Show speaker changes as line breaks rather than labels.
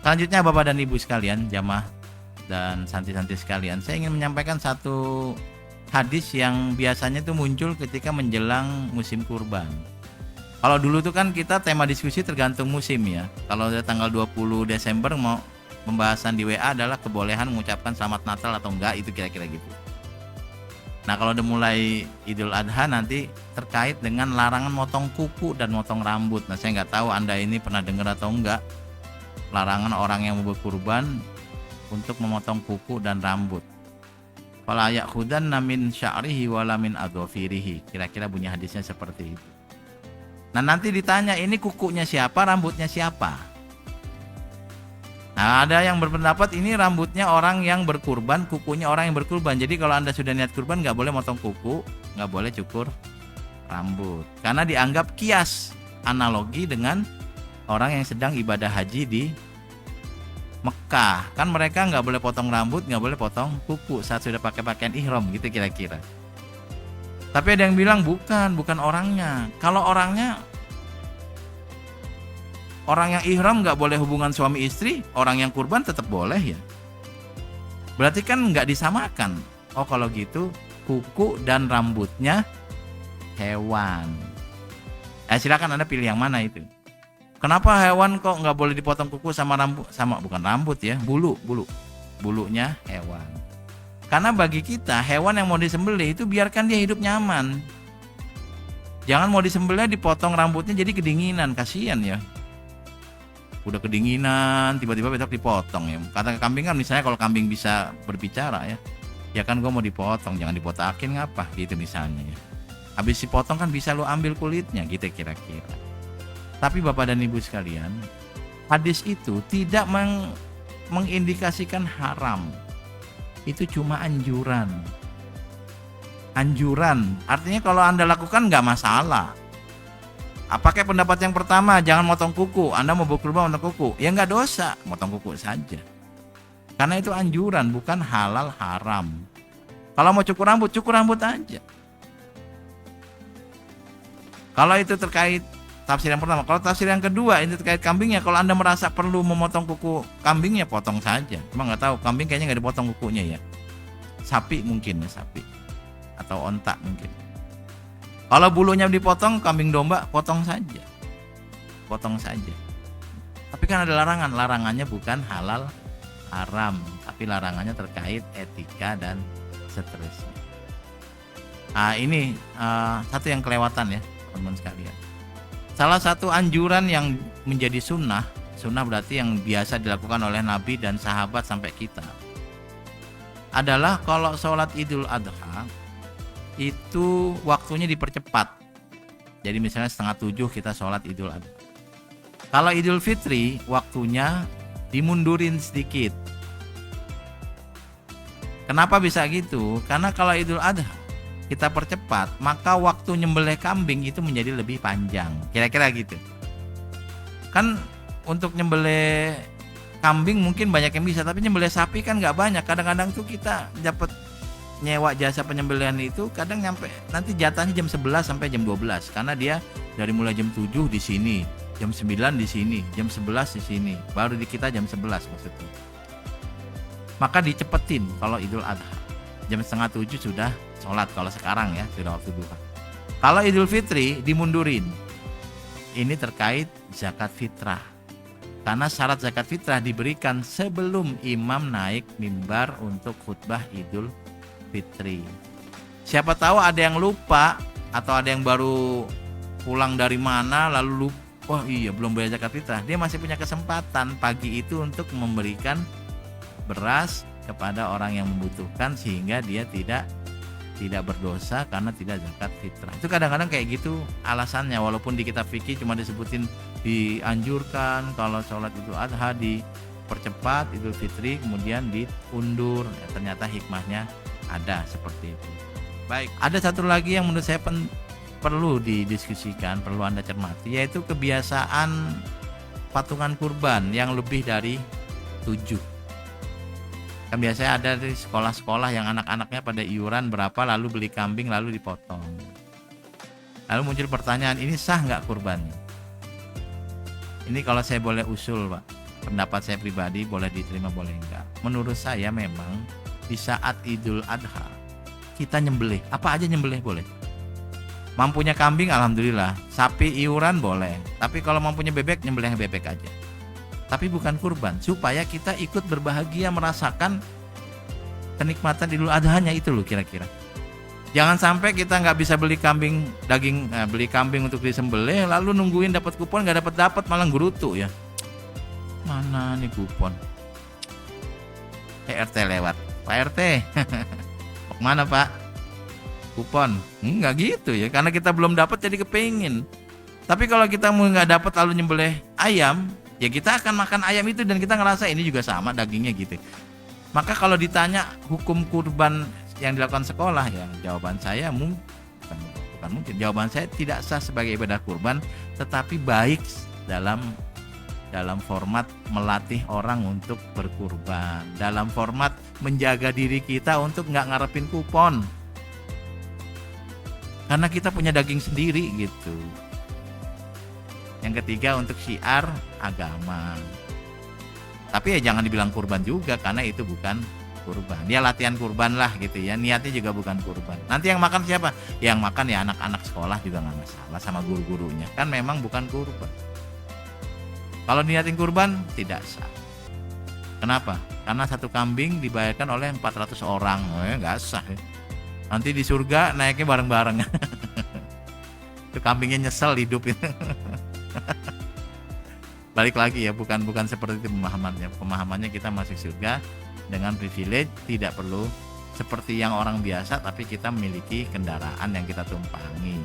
Selanjutnya Bapak dan Ibu sekalian, jamaah dan santri-santri sekalian, saya ingin menyampaikan satu hadis yang biasanya tuh muncul ketika menjelang musim kurban. Kalau dulu tuh kan kita tema diskusi tergantung musim ya. Kalau tanggal 20 Desember mau pembahasan di WA adalah kebolehan mengucapkan selamat Natal atau enggak, itu kira-kira gitu. Nah kalau udah mulai Idul Adha nanti terkait dengan larangan motong kuku dan motong rambut. Nah saya nggak tahu Anda ini pernah dengar atau enggak, larangan orang yang mau berkurban untuk memotong kuku dan rambut. Fala ya'khudanna min sya'rihi wala min adhafirihi. Kira-kira bunyi hadisnya seperti itu. Nah nanti ditanya ini kukunya siapa, rambutnya siapa. Nah ada yang berpendapat ini rambutnya orang yang berkurban, kukunya orang yang berkurban. Jadi kalau Anda sudah niat kurban nggak boleh motong kuku, nggak boleh cukur rambut. Karena dianggap kias, analogi dengan orang yang sedang ibadah haji di Mekah. Kan mereka nggak boleh potong rambut, nggak boleh potong kuku saat sudah pakai pakaian ihram gitu kira-kira. Tapi ada yang bilang bukan orangnya. Kalau orangnya, orang yang ihram nggak boleh hubungan suami istri, orang yang kurban tetap boleh ya. Berarti kan nggak disamakan. Oh kalau gitu kuku dan rambutnya hewan. Silakan Anda pilih yang mana itu. Kenapa hewan kok nggak boleh dipotong kuku sama rambut, sama bukan rambut ya, bulunya hewan. Karena bagi kita hewan yang mau disembelih itu biarkan dia hidup nyaman. Jangan mau disembelih dipotong rambutnya jadi kedinginan, kasihan ya. Udah kedinginan tiba-tiba besok dipotong ya. Kata kambing kan misalnya kalau kambing bisa berbicara ya kan gue mau dipotong, jangan dipotakin ngapa gitu misalnya ya. Habis dipotong kan bisa lo ambil kulitnya gitu kira-kira. Tapi Bapak dan Ibu sekalian, hadis itu tidak mengindikasikan haram. Itu cuma anjuran. Anjuran, artinya kalau Anda lakukan nggak masalah. Pakai pendapat yang pertama, jangan motong kuku. Anda mau berkurban motong kuku, ya nggak dosa, motong kuku saja. Karena itu anjuran, bukan halal haram. Kalau mau cukur rambut aja. Kalau itu terkait tafsir yang pertama. Kalau tafsir yang kedua ini terkait kambingnya, kalau Anda merasa perlu memotong kuku kambingnya, potong saja. Cuma nggak tahu, kambing kayaknya nggak dipotong kukunya ya. Sapi mungkin ya, sapi atau onta mungkin. Kalau bulunya dipotong, kambing domba potong saja. Tapi kan ada larangan, larangannya bukan halal haram, tapi larangannya terkait etika dan seterusnya. Ini satu yang kelewatan ya teman-teman sekalian. Salah satu anjuran yang menjadi sunnah berarti yang biasa dilakukan oleh Nabi dan sahabat sampai kita, adalah kalau sholat Idul Adha itu waktunya dipercepat. Jadi misalnya 6:30 kita sholat Idul Adha. Kalau Idul Fitri waktunya dimundurin sedikit. Kenapa bisa gitu? Karena kalau Idul Adha kita percepat, maka waktu nyembelih kambing itu menjadi lebih panjang. Kira-kira gitu. Kan untuk nyembelih kambing mungkin banyak yang bisa, tapi nyembelih sapi kan nggak banyak. Kadang-kadang tuh kita dapat nyewa jasa penyembelihan itu kadang nyampe nanti jatahnya jam 11 sampai jam 12 karena dia dari mulai jam 7 di sini, jam 9 di sini, jam 11 di sini, baru di kita jam 11 maksudnya. Maka dicepetin kalau Idul Adha. Jam 6:30 sudah sholat kalau sekarang ya, sudah waktu duha. Kalau Idul Fitri dimundurin. Ini terkait zakat fitrah. Karena syarat zakat fitrah diberikan sebelum imam naik mimbar untuk khutbah Idul Fitri. Siapa tahu ada yang lupa atau ada yang baru pulang dari mana lalu lupa, oh iya belum bayar zakat fitrah. Dia masih punya kesempatan pagi itu untuk memberikan beras kepada orang yang membutuhkan sehingga dia tidak berdosa karena tidak zakat fitrah. Itu kadang-kadang kayak gitu alasannya, walaupun di kitab fikih cuma disebutin dianjurkan kalau sholat Idul Adha dipercepat, Idul Fitri kemudian diundur. Ternyata hikmahnya ada seperti itu. Baik, ada satu lagi yang menurut saya perlu didiskusikan, perlu Anda cermati, yaitu kebiasaan patungan kurban yang lebih dari 7. Kan biasanya ada di sekolah-sekolah yang anak-anaknya pada iuran berapa lalu beli kambing lalu dipotong. Lalu muncul pertanyaan, ini sah nggak kurbannya? Ini kalau saya boleh usul Pak, pendapat saya pribadi, boleh diterima boleh enggak. Menurut saya memang di saat Idul Adha kita nyembelih, apa aja nyembelih boleh. Mampunya kambing alhamdulillah, sapi iuran boleh. Tapi kalau mampunya bebek, nyembelih bebek aja. Tapi bukan kurban, supaya kita ikut berbahagia merasakan kenikmatan Idul Adha-nya itu loh kira-kira. Jangan sampai kita nggak bisa beli kambing beli kambing untuk disembelih, lalu nungguin dapat kupon nggak dapat malah gerutu ya. Mana nih kupon? RT lewat, Pak RT, mau kemana Pak? Kupon? Nggak gitu ya, karena kita belum dapat jadi kepingin. Tapi kalau kita mau nggak dapat lalu nyembelih ayam, ya kita akan makan ayam itu dan kita ngerasa ini juga sama dagingnya gitu. Maka kalau ditanya hukum kurban yang dilakukan sekolah, ya jawaban saya bukan mungkin. Jawaban saya tidak sah sebagai ibadah kurban, tetapi baik dalam format melatih orang untuk berkurban, dalam format menjaga diri kita untuk nggak ngarepin kupon, karena kita punya daging sendiri gitu. Yang ketiga untuk syiar agama. Tapi ya jangan dibilang kurban juga, karena itu bukan kurban. Dia latihan kurban lah gitu ya, niatnya juga bukan kurban. Nanti yang makan siapa? Yang makan ya anak-anak sekolah juga nggak masalah, sama guru-gurunya. Kan memang bukan kurban. Kalau niatin kurban tidak sah. Kenapa? Karena satu kambing dibayarkan oleh 400 orang. Nggak sah ya. Nanti di surga naiknya bareng-bareng. Itu kambingnya nyesel hidup itu. Balik lagi ya, bukan seperti itu pemahamannya. Pemahamannya kita masuk surga dengan privilege, tidak perlu seperti yang orang biasa, tapi kita memiliki kendaraan yang kita tumpangi.